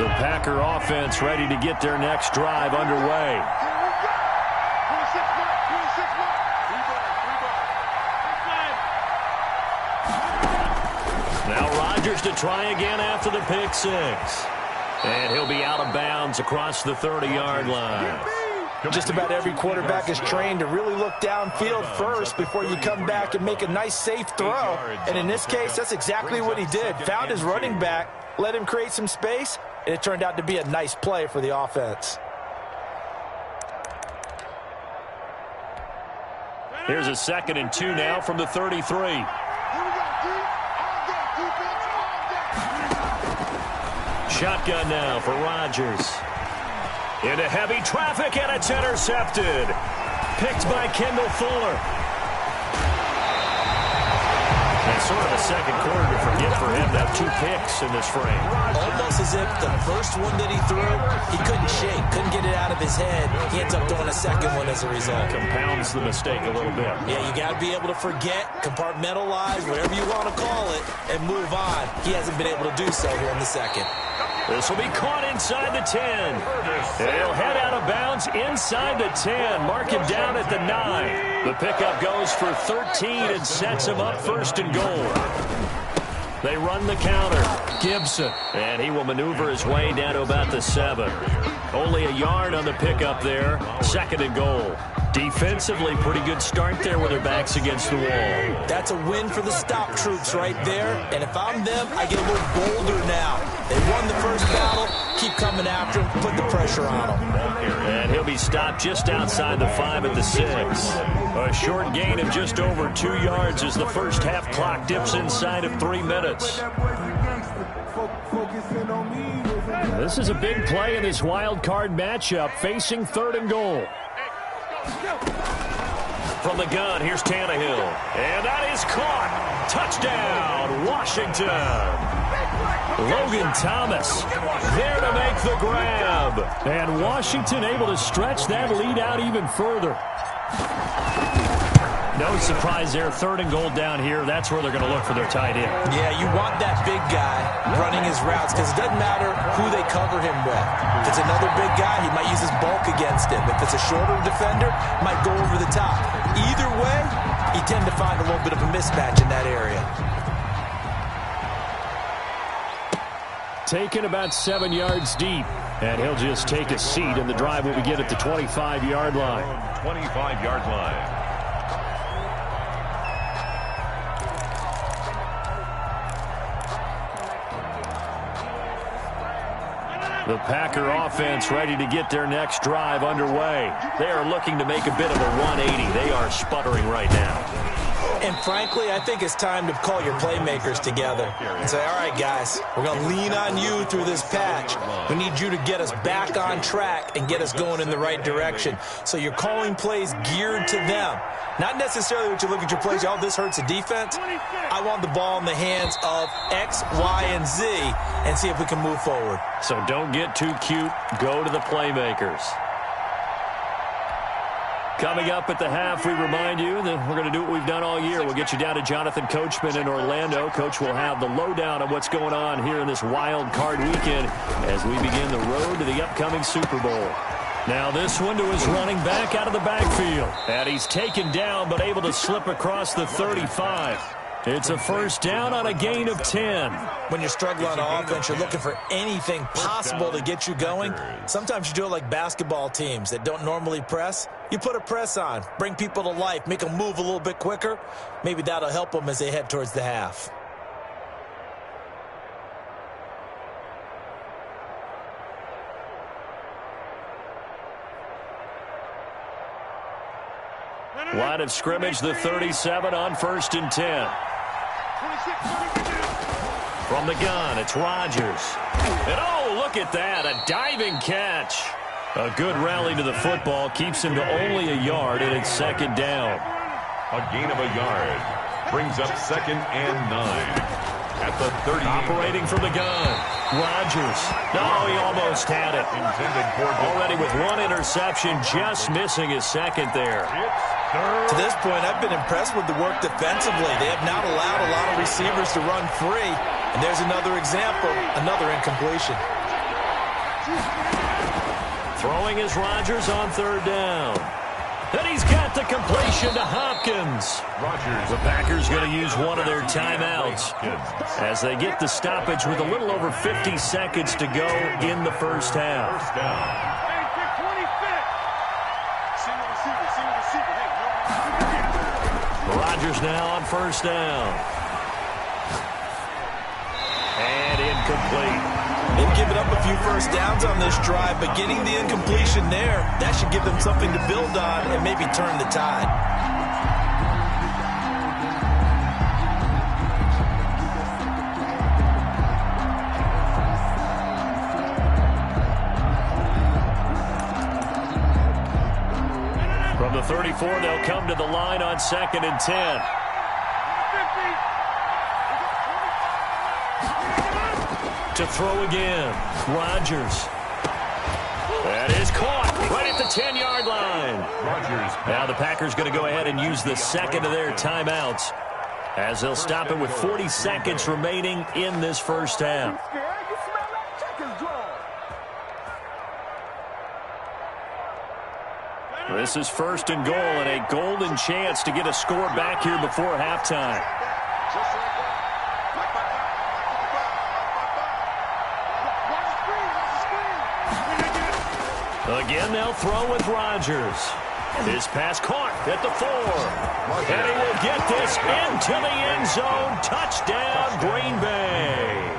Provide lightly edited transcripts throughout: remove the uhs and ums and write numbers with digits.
The Packer offense ready to get their next drive underway. Now Rodgers to try again after the pick six. And he'll be out of bounds across the 30-yard line. Just about every quarterback is trained to really look downfield first before you come back and make a nice, safe throw. And in this case, that's exactly what he did. Found his running back, let him create some space, and it turned out to be a nice play for the offense. Here's a 2nd and 2 now from the 33. Shotgun now for Rodgers. Into heavy traffic, and it's intercepted. Picked by Kendall Fuller. And sort of a second quarter to forget for him. Now 2 picks in this frame. Almost as if the first one that he threw, he couldn't shake, couldn't get it out of his head. He ends up throwing a second one as a result. Compounds the mistake a little bit. Yeah, you got to be able to forget, compartmentalize, whatever you want to call it, and move on. He hasn't been able to do so here in the second. This will be caught inside the 10. He'll head out of bounds inside the 10. Mark him down at the 9. The pickup goes for 13 and sets him up 1st and goal. They run the counter. Gibson. And he will maneuver his way down to about the 7. Only a yard on the pickup there. 2nd and goal. Defensively, pretty good start there with their backs against the wall. That's a win for the stop troops right there. And if I'm them, I get a little bolder now. They won the first battle. Keep coming after him. Put the pressure on him. And he'll be stopped just outside the 5 at the 6. A short gain of just over 2 yards as the first half clock dips inside of 3 minutes. This is a big play in this wild card matchup, facing 3rd and goal. From the gun, here's Tannehill. And that is caught. Touchdown, Washington. Logan Thomas there to make the grab. And Washington able to stretch that lead out even further. No surprise there, 3rd and goal down here. That's where they're going to look for their tight end. Yeah, you want that big guy running his routes because it doesn't matter who they cover him with. If it's another big guy, he might use his bulk against him. If it's a shorter defender, might go over the top. Either way, you tend to find a little bit of a mismatch in that area. Taken about 7 yards deep. And he'll just take a seat, and the drive will begin at the 25-yard line. 25-yard line. The Packer offense ready to get their next drive underway. They are looking to make a bit of a 180. They are sputtering right now. And frankly, I think it's time to call your playmakers together and say, all right, guys, we're going to lean on you through this patch. We need you to get us back on track and get us going in the right direction. So you're calling plays geared to them. Not necessarily what you look at your plays, oh, this hurts the defense. I want the ball in the hands of X, Y, and Z and see if we can move forward. So don't get too cute. Go to the playmakers. Coming up at the half, we remind you that we're going to do what we've done all year. We'll get you down to Jonathan Coachman in Orlando. Coach will have the lowdown of what's going on here in this wild card weekend as we begin the road to the upcoming Super Bowl. Now this one to his running back out of the backfield. And he's taken down but able to slip across the 35. It's a first down on a gain of 10. When you're struggling on offense, you're looking for anything possible to get you going. Sometimes you do it like basketball teams that don't normally press. You put a press on, bring people to life, make them move a little bit quicker. Maybe that'll help them as they head towards the half. Line of scrimmage, the 37 on 1st and 10. From the gun, it's Rodgers. And oh, look at that, a diving catch. A good rally to the football keeps him to only a yard, and it's 2nd down. A gain of a yard brings up 2nd and 9. At the 30. Operating from the gun. Rodgers. No, he almost had it. Already with one interception, just missing his 2nd there. To this point, I've been impressed with the work defensively. They have not allowed a lot of receivers to run free. And there's another example, another incompletion. Throwing is Rodgers on third down. And he's got the completion to Hopkins. The Packers going to use one of their timeouts as they get the stoppage with a little over 50 seconds to go in the first half. Rodgers now on first down. And incomplete. They've given up a few first downs on this drive, but getting the incompletion there, that should give them something to build on and maybe turn the tide. From the 34, they'll come to the line on 2nd and 10. To throw again, Rodgers. That is caught right at the 10-yard line. Now the Packers going to go ahead and use the second of their timeouts as they'll stop it with 40 seconds remaining in this first half. This is 1st and goal and a golden chance to get a score back here before halftime. Again, they'll throw with Rodgers. His pass caught at the 4. And he will get this into the end zone. Touchdown, Green Bay.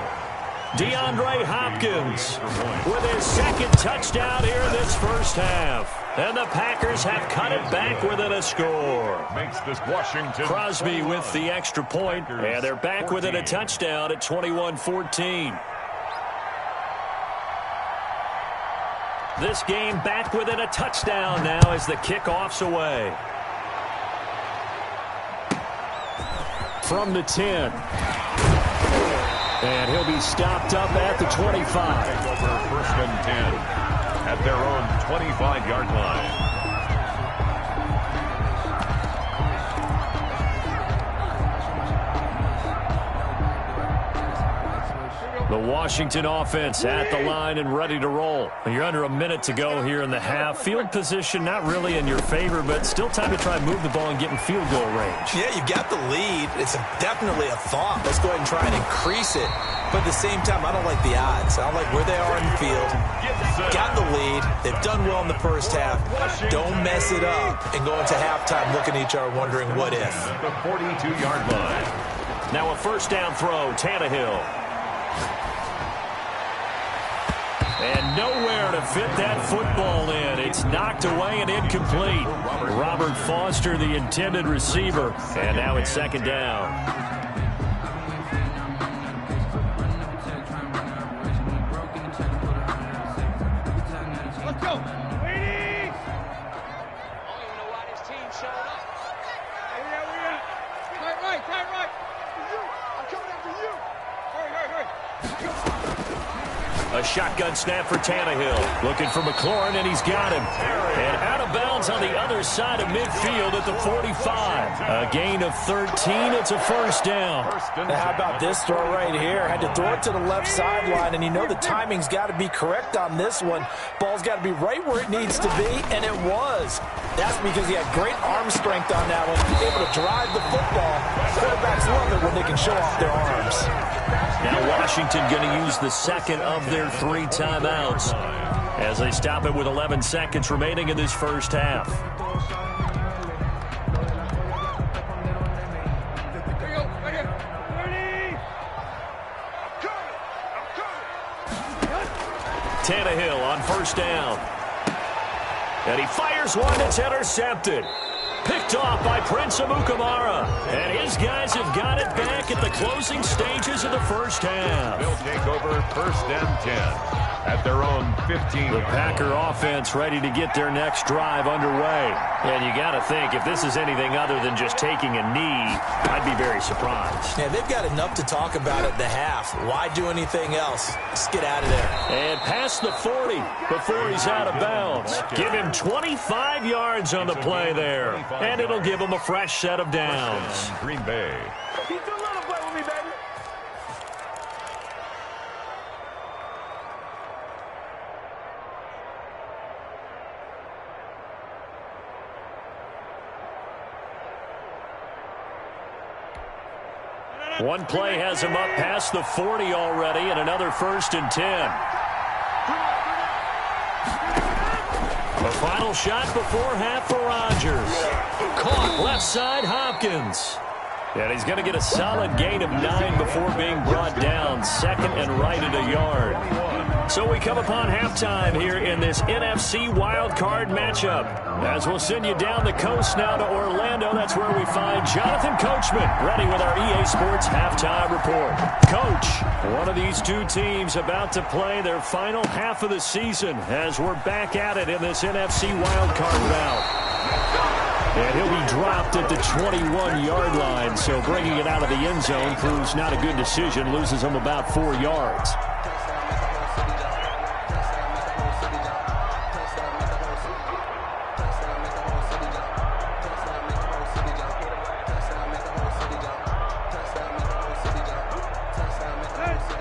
DeAndre Hopkins with his second touchdown here in this first half. And the Packers have cut it back within a score. Crosby with the extra point, and they're back within a touchdown at 21-14. This game back within a touchdown now as the kickoff's away. From the 10. And he'll be stopped up at the 25. Over 1st and 10 at their own 25-yard line. The Washington offense at the line and ready to roll. You're under a minute to go here in the half. Field position not really in your favor, but still time to try and move the ball and get in field goal range. Yeah, you got the lead. It's definitely a thought. Let's go ahead and try and increase it. But at the same time, I don't like the odds. I don't like where they are in the field. Got the lead. They've done well in the first half. Don't mess it up and go into halftime looking at each other wondering what if. The 42-yard line. Now a first down throw, Tannehill. And nowhere to fit that football in. It's knocked away and incomplete. Robert Foster, the intended receiver. And now it's 2nd down. Let's go. Right. I'm coming after you. Hurry. A shotgun snap for Tannehill. Looking for McLaurin, and he's got him. And out of bounds on the other side of midfield at the 45. A gain of 13. It's a first down. Now, how about this throw right here? Had to throw it to the left sideline, and you know the timing's got to be correct on this one. Ball's got to be right where it needs to be, and it was. That's because he had great arm strength on that one. Able to drive the football. Quarterbacks love it when they can show off their arms. Now Washington going to use the second of their 3 timeouts as they stop it with 11 seconds remaining in this first half. Tannehill on first down. And he fires one that's intercepted. Picked off by Prince Amukamara. And his guys have got it back at the closing stages of the first half. They'll take over 1st and 10 at their own 15. The Packer offense ready to get their next drive underway. And you got to think, if this is anything other than just taking a knee, I'd be very surprised. Yeah, they've got enough to talk about at the half. Why do anything else? Let's get out of there. And past the 40 before he's out of bounds. Give him 25 yards on the play there. And it'll give him a fresh set of downs. Green Bay. Keep the little play with me, baby. One play has him up past the 40 already, and another 1st and 10. The final shot before half for Rodgers. Caught left side, Hopkins. And he's going to get a solid gain of 9 before being brought down. 2nd and right at a yard. So we come upon halftime here in this NFC wildcard matchup. As we'll send you down the coast now to Orlando, that's where we find Jonathan Coachman, ready with our EA Sports halftime report. Coach, one of these two teams about to play their final half of the season as we're back at it in this NFC wildcard bout. And he'll be dropped at the 21-yard line, so bringing it out of the end zone proves not a good decision, loses him about 4 yards.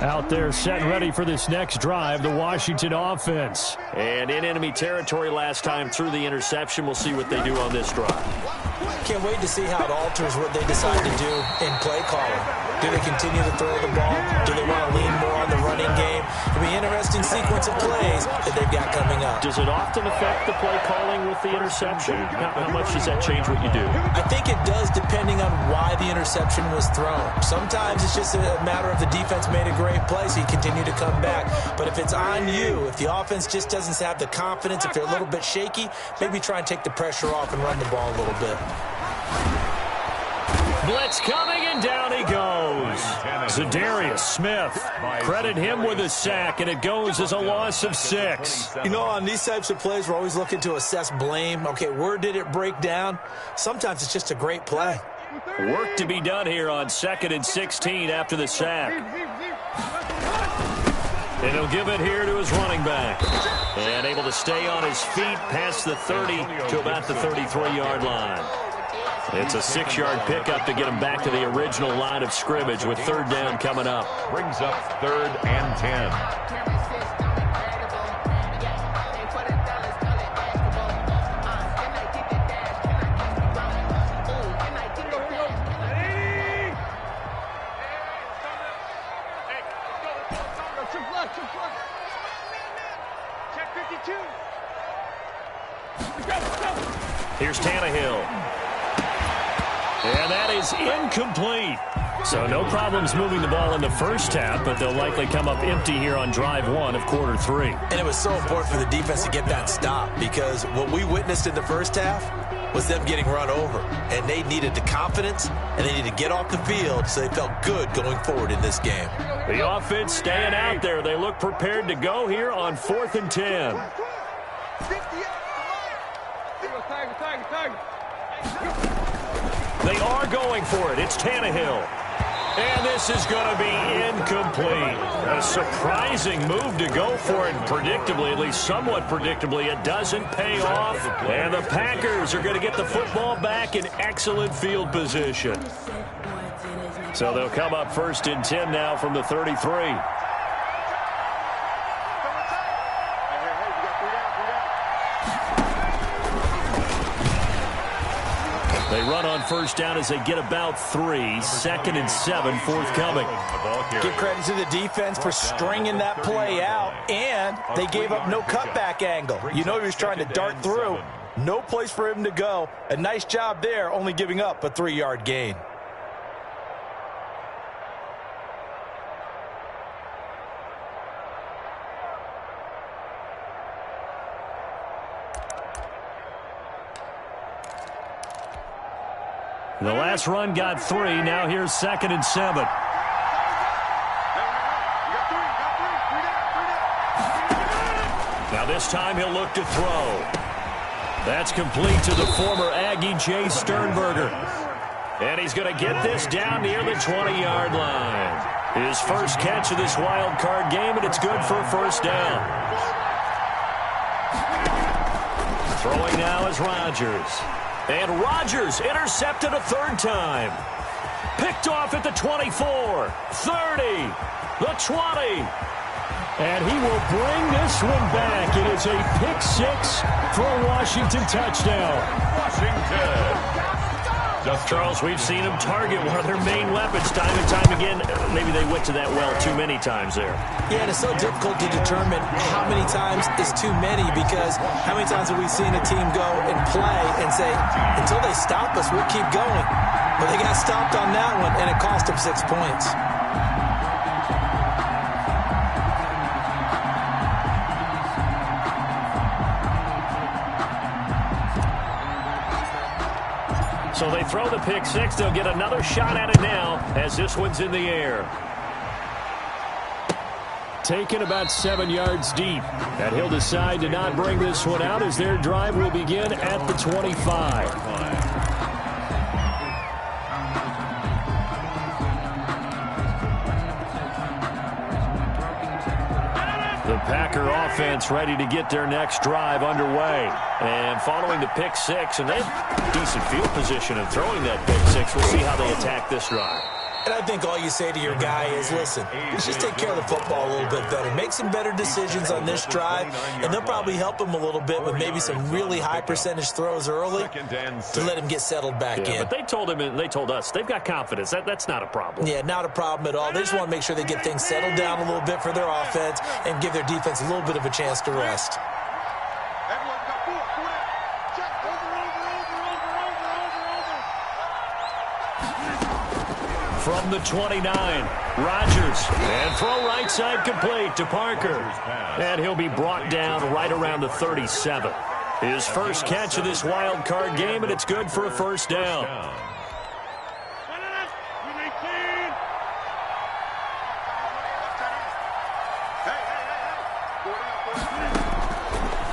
Out there set and ready for this next drive, the Washington offense. And in enemy territory last time through the interception. We'll see what they do on this drive. Can't wait to see how it alters what they decide to do in play calling. Do they continue to throw the ball? Do they want to lean more on the running game? It'll be an interesting sequence of plays that they've got coming up. Does it often affect the play calling with the interception? How much does that change what you do? I think it does, depending on why the interception was thrown. Sometimes it's just a matter of the defense made a great play, so you continue to come back. But if it's on you, if the offense just doesn't have the confidence, if they're a little bit shaky, maybe try and take the pressure off and run the ball a little bit. Blitz coming, and down he goes. Za'Darius Smith, credit him with a sack, and it goes as a loss of 6. You know, on these types of plays, we're always looking to assess blame. Okay, where did it break down? Sometimes it's just a great play. Work to be done here on 2nd and 16 after the sack. And he'll give it here to his running back. And able to stay on his feet past the 30 to about the 33-yard line. It's a 6-yard pickup to get him back to the original line of scrimmage with 3rd down coming up. Brings up 3rd and 10. Here's Tannehill. And that is incomplete. So no problems moving the ball in the first half, but they'll likely come up empty here on drive 1 of quarter 3. And it was so important for the defense to get that stop, because what we witnessed in the first half was them getting run over. And they needed the confidence, and they needed to get off the field so they felt good going forward in this game. The offense staying out there. They look prepared to go here on 4th and 10. They are going for it. It's Tannehill. And this is going to be incomplete. A surprising move to go for it. Predictably, at least somewhat predictably, it doesn't pay off. And the Packers are going to get the football back in excellent field position. So they'll come up 1st and 10 now from the 33. They run on 1st down as they get about 3. 2nd and 7 forthcoming. Give credit to the defense for stringing that play out, and they gave up no cutback angle. You know he was trying to dart through. No place for him to go. A nice job there, only giving up a 3-yard gain. The last run got 3. Now here's 2nd and 7. Now this time he'll look to throw. That's complete to the former Aggie, Jay Sternberger. And he's going to get this down near the 20-yard line. His first catch of this wild card game, and it's good for a 1st down. Throwing now is Rodgers. And Rodgers intercepted a 3rd time. Picked off at the 24, 30, the 20. And he will bring this one back. It is a pick 6 for a Washington touchdown. Washington. Charles, we've seen them target one of their main weapons time and time again. Maybe they went to that well too many times there. Yeah, and it's so difficult to determine how many times is too many, because how many times have we seen a team go and play and say, until they stop us, we'll keep going. But they got stopped on that one, and it cost them 6 points. So they throw the pick six. They'll get another shot at it now as this one's in the air. Taken about 7 yards deep. And he'll decide to not bring this one out as their drive will begin at the 25. The Packer offense ready to get their next drive underway. And following the pick six, and they have decent field position of throwing that pick six. We'll see how they attack this drive. And I think all you say to your guy is, listen, let's just take care of the football a little bit better. Make some better decisions on this drive, and they'll probably help him a little bit with maybe some really high percentage throws early to let him get settled back in. But they told him and they told us they've got confidence. That's not a problem. Yeah, not a problem at all. They just want to make sure they get things settled down a little bit for their offense and give their defense a little bit of a chance to rest. From the 29, Rodgers, and throw right side complete to Parker. And he'll be brought down right around the 37. His first catch of this wild card game, and it's good for a first down.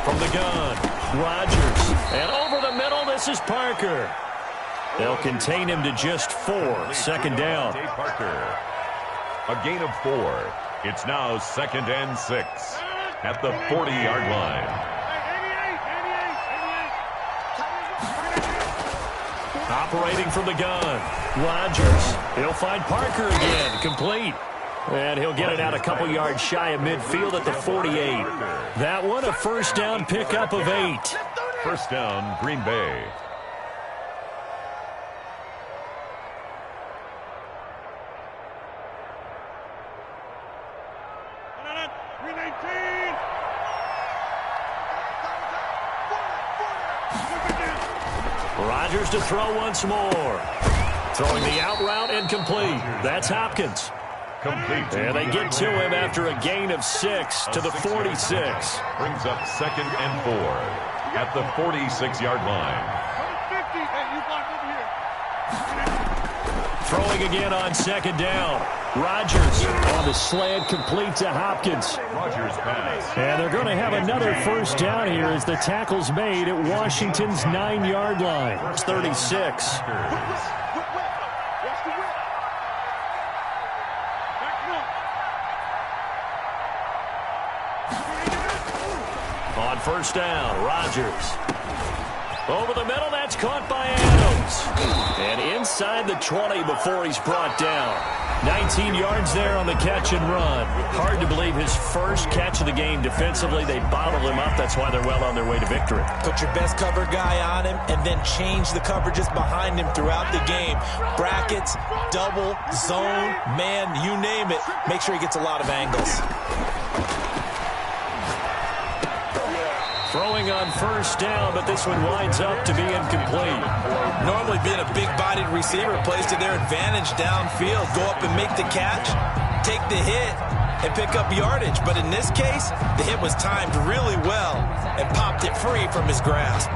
From the gun, Rodgers, and over the middle, this is Parker. They'll contain him to just 4. Second down. Parker. A gain of 4. It's now 2nd and 6 at the 40-yard line. Operating from the gun, Rodgers. He'll find Parker again, complete. And he'll get it out a couple yards shy of midfield at the 48. That one a first down pickup of 8. First down, Green Bay. Rodgers to throw once more. Throwing the out route and complete. That's Hopkins. Complete. And they get to him after a gain of 6 to the 46. Brings up 2nd and 4 at the 46-yard line. Throwing again on second down. Rodgers on the slant, complete to Hopkins. Rodgers pass. And they're going to have another first down here as the tackle's made at Washington's 9-yard line. It's 36. On first down, Rodgers. Over the middle, that's caught by Adams. And inside the 20 before he's brought down. 19 yards there on the catch and run. Hard to believe his first catch of the game defensively. They bottled him up. That's why they're well on their way to victory. Put your best cover guy on him and then change the coverages behind him throughout the game. Brackets, double, zone, man, you name it. Make sure he gets a lot of angles. Throwing on first down, but this one winds up to be incomplete. Normally being a big-bodied receiver plays to their advantage downfield. Go up and make the catch, take the hit, and pick up yardage. But in this case, the hit was timed really well and popped it free from his grasp.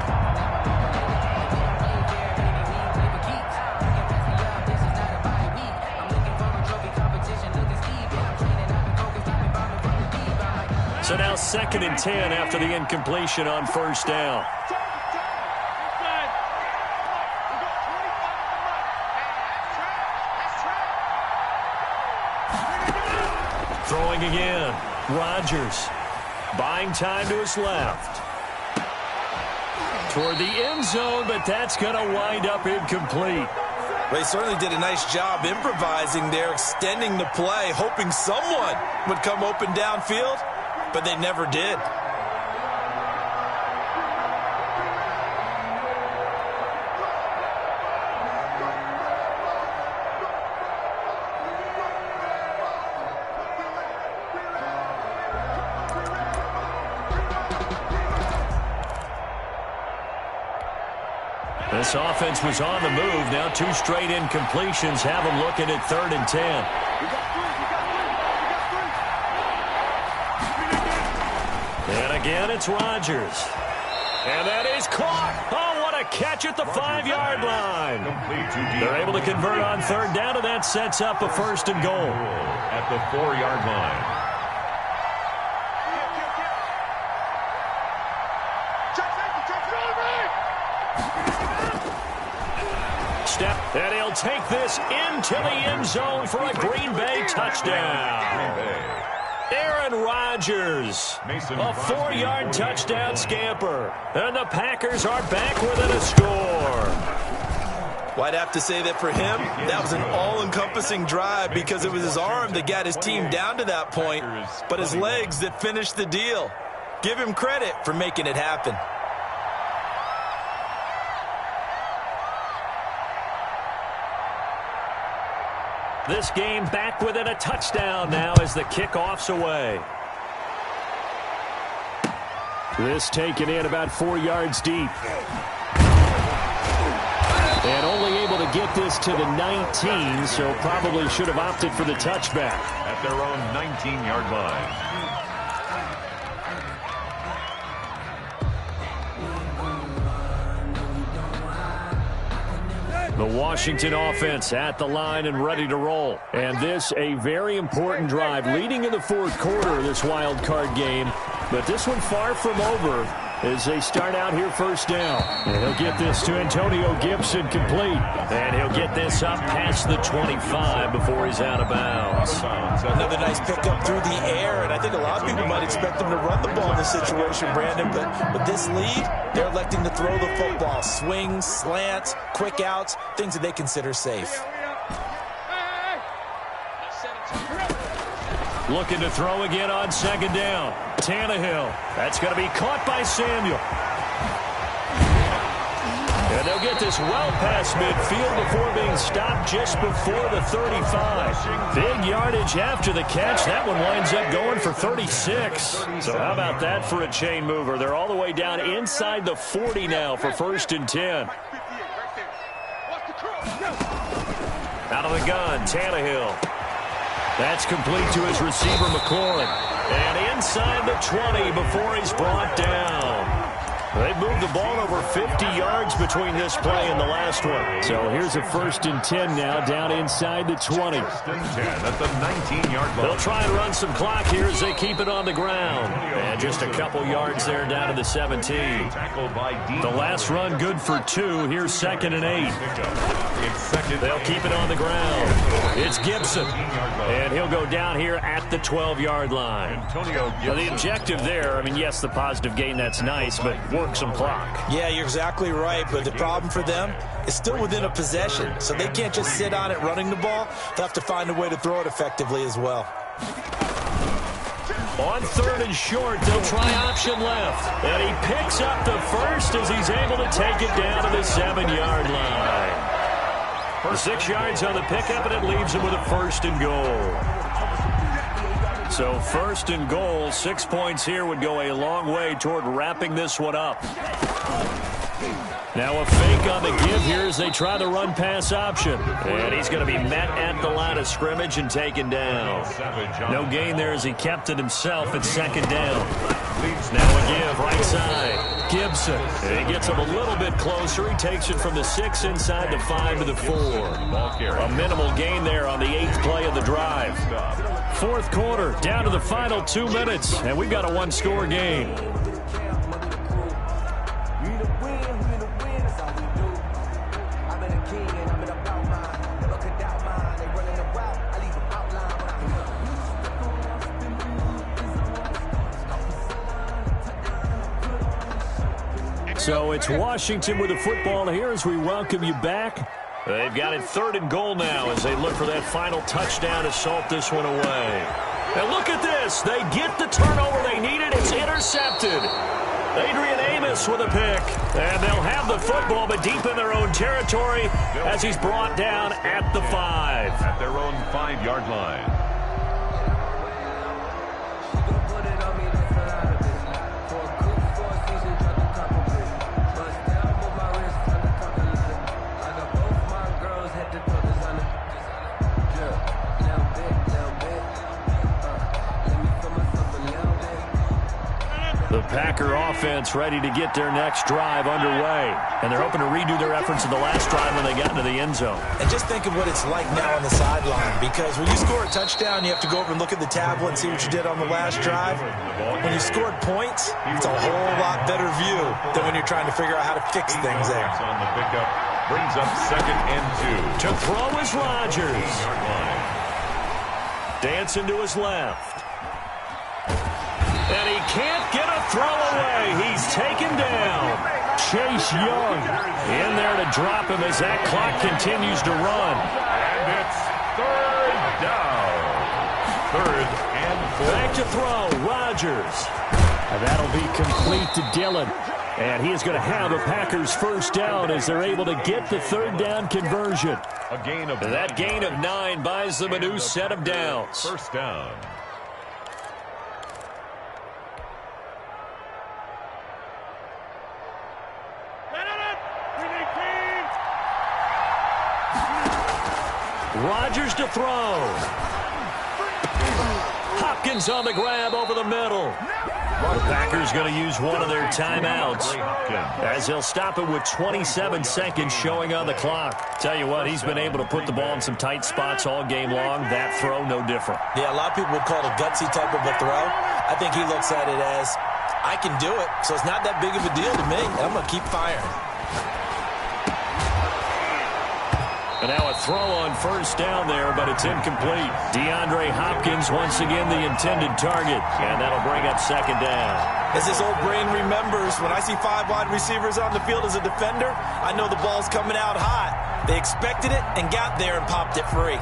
So now 2nd and 10 after the incompletion on first down. Throwing again. Rodgers buying time to his left. Toward the end zone, but that's going to wind up incomplete. They certainly did a nice job improvising there, extending the play, hoping someone would come open downfield. But they never did. This offense was on the move. Now 2 straight incompletions have them looking at 3rd and 10. And again, it's Rodgers. And that is caught. Oh, what a catch at the 5-yard line. They're able to convert on 3rd down, and that sets up a 1st and goal. At the 4-yard line. Step, and he'll take this into the end zone for a Green Bay touchdown. Aaron Rodgers, a 4-yard touchdown scamper. And the Packers are back within a score. Well, I'd have to say that for him, that was an all-encompassing drive because it was his arm that got his team down to that point, but his legs that finished the deal. Give him credit for making it happen. This game back within a touchdown now as the kickoff's away. This taken in about 4 yards deep. And only able to get this to the 19, so probably should have opted for the touchback. At their own 19-yard line. The Washington offense at the line and ready to roll. And this a very important drive leading in the 4th quarter of this wild card game. But this one far from over as they start out here 1st down. And he'll get this to Antonio Gibson complete. And he'll get this up past the 25 before he's out of bounds. Another nice pickup through the air, and I think a lot of people might expect them to run the ball in this situation, Brandon, but with this lead, they're electing to throw the football. Swings, slants, quick outs, things that they consider safe. Looking to throw again on 2nd down. Tannehill. That's going to be caught by Samuel. And they'll get this well past midfield before being stopped just before the 35. Big yardage after the catch. That one winds up going for 36. So how about that for a chain mover? They're all the way down inside the 40 now for 1st and 10. Out of the gun, Tannehill. That's complete to his receiver, McLaurin. And inside the 20 before he's brought down. They've moved the ball over 50 yards between this play and the last one. So here's a 1st and 10 now down inside the 20. 1st and 10 at the 19-yard line. They'll try and run some clock here as they keep it on the ground. And just a couple yards there down to the 17. The last run good for 2. Here's 2nd and 8. They'll keep it on the ground. It's Gibson. And he'll go down here at the 12-yard line. Now, the objective there, I mean, yes, the positive gain, that's nice, but work some clock. Yeah, you're exactly right, but the problem for them is still within a possession, so they can't just sit on it running the ball. They'll have to find a way to throw it effectively as well. On 3rd and short, they'll try option left. And he picks up the first as he's able to take it down to the 7-yard line. For 6 yards on the pickup, and it leaves him with a 1st and goal. So 1st and goal, 6 points here would go a long way toward wrapping this one up. Now a fake on the give here as they try the run-pass option. And he's going to be met at the line of scrimmage and taken down. No gain there as he kept it himself at 2nd down. Now a give right side. Gibson. And he gets him a little bit closer. He takes it from the 6 inside the 5 to the 4. A minimal gain there on the 8th play of the drive. 4th quarter, down to the final 2 minutes, and we've got a 1-score game. So it's Washington with the football here as we welcome you back. They've got it 3rd and goal now as they look for that final touchdown to salt this one away. And look at this. They get the turnover they needed. It's intercepted. Adrian Amos with a pick. And they'll have the football, but deep in their own territory as he's brought down at the 5. At their own 5-yard line. The Packer offense ready to get their next drive underway. And they're hoping to redo their efforts in the last drive when they got into the end zone. And just think of what it's like now on the sideline, because when you score a touchdown, you have to go over and look at the tablet and see what you did on the last drive. When you scored points, it's a whole lot better view than when you're trying to figure out how to fix things there. On the pickup, brings up 2nd and 2. To throw is Rodgers. Dancing to his left. And he can't get a throw away. He's taken down. Chase Young in there to drop him as that clock continues to run. And it's 3rd down. 3rd and 4. Back to throw, Rodgers. And that'll be complete to Dillon. And he is going to have a Packers first down as they're able to get the 3rd down conversion. A gain of that gain of 9 buys them a new set of downs. First down. Rodgers to throw. Hopkins on the grab over the middle. The Packers going to use one of their timeouts as they'll stop it with 27 seconds showing on the clock. Tell you what, he's been able to put the ball in some tight spots all game long. That throw, no different. Yeah, a lot of people would call it a gutsy type of a throw. I think he looks at it as, I can do it, so it's not that big of a deal to me. I'm going to keep firing. And now a throw on first down there, but it's incomplete. DeAndre Hopkins once again the intended target, and that'll bring up 2nd down. As his old brain remembers, when I see 5 wide receivers on the field as a defender, I know the ball's coming out hot. They expected it and got there and popped it free.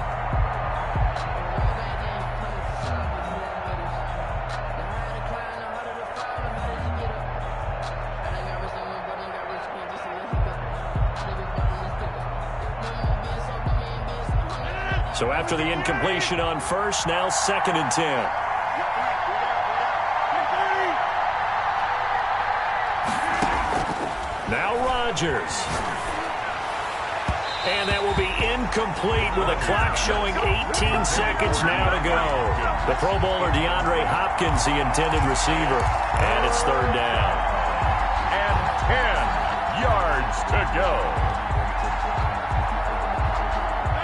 So after the incompletion on first, now 2nd and 10. Now Rodgers. And that will be incomplete with a clock showing 18 seconds now to go. The Pro Bowler DeAndre Hopkins, the intended receiver. And it's 3rd down. And 10 yards to go.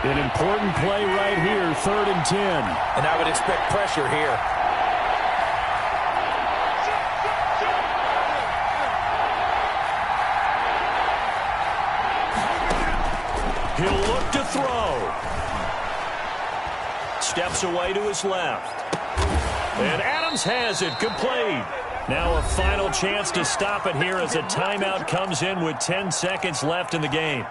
An important play right here, 3rd and 10. And I would expect pressure here. He'll look to throw. Steps away to his left. And Adams has it, complete. Now a final chance to stop it here as a timeout comes in with 10 seconds left in the game.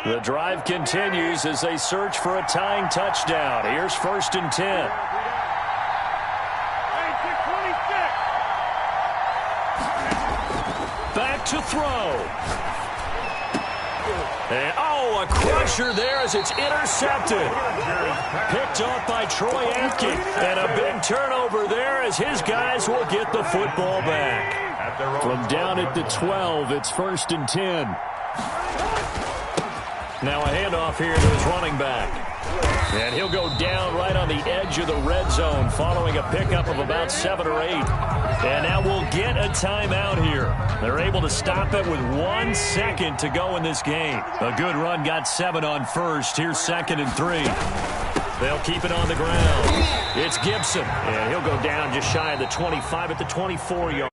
The drive continues as they search for a tying touchdown. Here's 1st and 10. Back to throw. And, a crusher there as it's intercepted. Picked off by Troy Apke. And a big turnover there as his guys will get the football back. From down at the 12, it's 1st and 10. Now a handoff here to his running back. And he'll go down right on the edge of the red zone following a pickup of about 7 or 8. And now we'll get a timeout here. They're able to stop it with 1 second to go in this game. A good run got 7 on first. Here's 2nd and 3. They'll keep it on the ground. It's Gibson. And he'll go down just shy of the 25 at the 24-yard